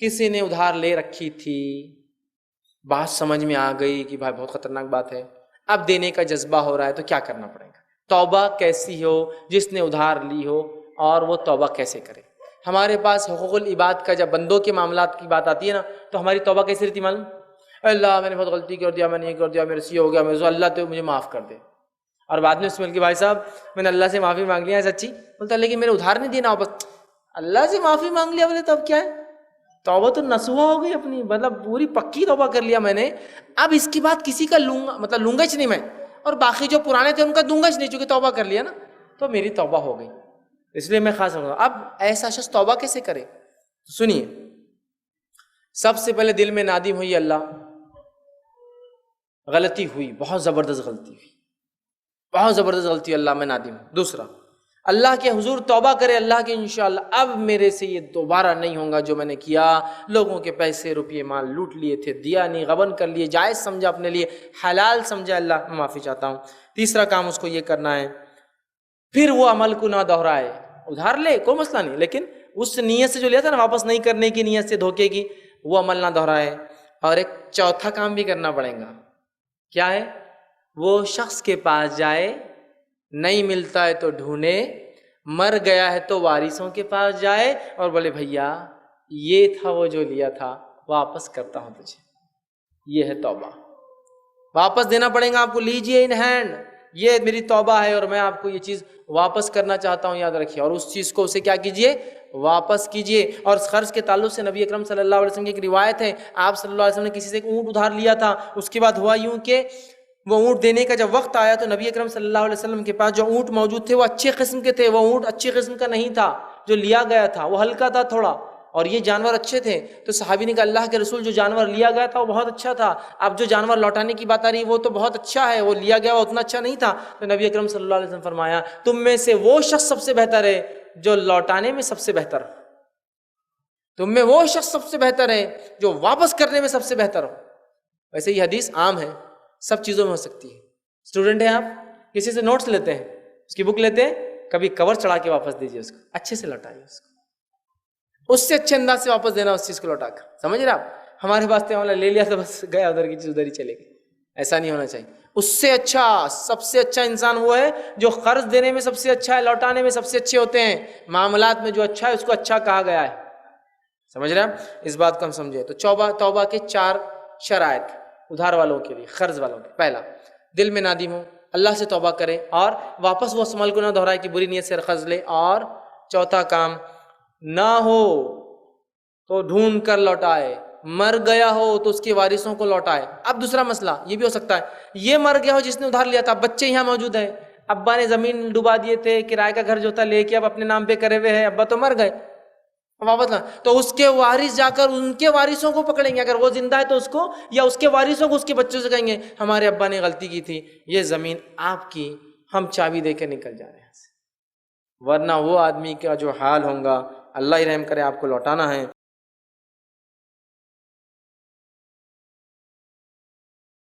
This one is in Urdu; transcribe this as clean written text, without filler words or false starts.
کسی نے ادھار لے رکھی تھی، بات سمجھ میں آ گئی کہ بھائی بہت خطرناک بات ہے، اب دینے کا جذبہ ہو رہا ہے، تو کیا کرنا پڑے گا؟ توبہ کیسی ہو جس نے ادھار لی ہو، اور وہ توبہ کیسے کرے؟ ہمارے پاس حقوق العباد کا جب بندوں کے معاملات کی بات آتی ہے نا، تو ہماری توبہ کیسی رہتی معلوم؟ اللہ میں نے بہت غلطی کر دیا، میں نے یہ کر دیا، میرے سے یہ ہو گیا، میرے سے اللہ تو مجھے معاف کر دے. اور بعد میں اس میں کہ بھائی صاحب میں نے اللہ سے معافی مانگ لیا ہے سچی، بولتا لیکن میرے ادھار نہیں دینا واپس. اللہ سے معافی مانگ لیا بولے تب کیا ہے؟ توبہ تو نصوحہ ہو گئی اپنی، مطلب پوری پکی توبہ کر لیا میں نے، اب اس کی بات کسی کا لوں گا، مطلب لوں گا نہیں میں، اور باقی جو پرانے تھے ان کا دوں گا نہیں، چونکہ توبہ کر لیا نا، تو میری توبہ ہو گئی. اس لیے میں خاص رہوں گا. اب ایسا شخص توبہ کیسے کرے؟ سنیے، سب سے پہلے دل میں نادم ہوئی، اللہ غلطی ہوئی، بہت زبردست غلطی ہوئی، بہت زبردست غلطی، اللہ میں نادم ہوں. دوسرا، اللہ کے حضور توبہ کرے، اللہ کے انشاءاللہ اب میرے سے یہ دوبارہ نہیں ہوگا جو میں نے کیا، لوگوں کے پیسے روپیے مال لوٹ لیے تھے، دیا نہیں، غبن کر لیے، جائز سمجھا اپنے لیے، حلال سمجھا، اللہ میں معافی چاہتا ہوں. تیسرا کام اس کو یہ کرنا ہے، پھر وہ عمل کو نہ دہرائے. ادھار لے کوئی مسئلہ نہیں، لیکن اس نیت سے جو لیا تھا نا، واپس نہیں کرنے کی نیت سے، دھوکے کی، وہ عمل نہ دہرائے. اور ایک چوتھا کام بھی کرنا پڑے گا. کیا ہے؟ وہ شخص کے پاس جائے، نہیں ملتا ہے تو ڈھونڈے، مر گیا ہے تو وارثوں کے پاس جائے اور بولے بھیا یہ تھا وہ جو لیا تھا، واپس کرتا ہوں تجھے. یہ ہے توبہ. واپس دینا پڑے گا آپ کو، لیجئے ان ہینڈ، یہ میری توبہ ہے اور میں آپ کو یہ چیز واپس کرنا چاہتا ہوں، یاد رکھیے. اور اس چیز کو اسے کیا کیجئے؟ واپس کیجئے. اور قرض کے تعلق سے نبی اکرم صلی اللہ علیہ وسلم کی ایک روایت ہے، آپ صلی اللہ علیہ وسلم نے کسی سے ایک اونٹ ادھار لیا تھا. اس کے بعد ہوا یوں کہ وہ اونٹ دینے کا جب وقت آیا تو نبی اکرم صلی اللہ علیہ وسلم کے پاس جو اونٹ موجود تھے وہ اچھے قسم کے تھے، وہ اونٹ اچھے قسم کا نہیں تھا جو لیا گیا تھا، وہ ہلکا تھا تھوڑا، اور یہ جانور اچھے تھے. تو صحابی نے کہا اللہ کے رسول جو جانور لیا گیا تھا وہ بہت اچھا تھا، اب جو جانور لوٹانے کی بات آ رہی ہے وہ تو بہت اچھا ہے، وہ لیا گیا وہ اتنا اچھا نہیں تھا. تو نبی اکرم صلی اللہ علیہ وسلم فرمایا تم میں سے وہ شخص سب سے بہتر ہے جو لوٹانے میں سب سے بہتر ہو، تم میں وہ شخص سب سے بہتر ہے جو واپس کرنے میں سب سے بہتر ہو. ویسے یہ حدیث عام ہے، سب چیزوں میں ہو سکتی ہے. اسٹوڈنٹ ہیں آپ، کسی سے نوٹس لیتے ہیں، اس کی بک لیتے ہیں، کبھی کور چڑھا کے واپس دیجیے اس کو، اچھے سے لوٹائیے اس کو، اس سے اچھے انداز سے واپس دینا اس چیز کو لوٹا کر. سمجھ رہے آپ؟ ہمارے واسطے والا لے لیا تو بس گیا ادھر کی چیز ادھر ہی چلے گی، ایسا نہیں ہونا چاہیے. اس سے اچھا، سب سے اچھا انسان وہ ہے جو قرض دینے میں سب سے اچھا ہے، لوٹانے میں سب سے اچھے ہوتے ہیں، معاملات میں جو اچھا ہے اس کو اچھا کہا گیا ہے. سمجھ رہے ہیں؟ اس بات کو ہم سمجھے. تو توبہ کے 4 شرائط ادھار والوں کے لیے، قرض والوں کے. پہلا، دل میں نادم ہو، اللہ سے توبہ کرے اور واپس وہ عمل کو نہ دہرائے کہ بری نیت سے قرض لے. اور چوتھا کام، نہ ہو تو ڈھونڈ کر لوٹائے، مر گیا ہو تو اس کے وارثوں کو لوٹائے. اب دوسرا مسئلہ یہ بھی ہو سکتا ہے، یہ مر گیا ہو جس نے ادھار لیا تھا، بچے یہاں موجود ہیں، ابا نے زمین ڈبا دیے تھے، کرائے کا گھر جو تھا لے کے اب اپنے نام پہ کرے ہوئے ہیں، ابا تو مر گئے، واپس لا، تو اس کے وارث جا کر ان کے وارثوں کو پکڑیں گے، اگر وہ زندہ ہے تو اس کو، یا اس کے وارثوں کو اس کے بچوں سے کہیں گے ہمارے ابا نے غلطی کی تھی، یہ زمین آپ کی، ہم چابی دے کے نکل جا رہے ہیں. ورنہ وہ آدمی کا جو حال ہوگا، اللہ ہی رحم کرے، آپ کو لوٹانا ہے.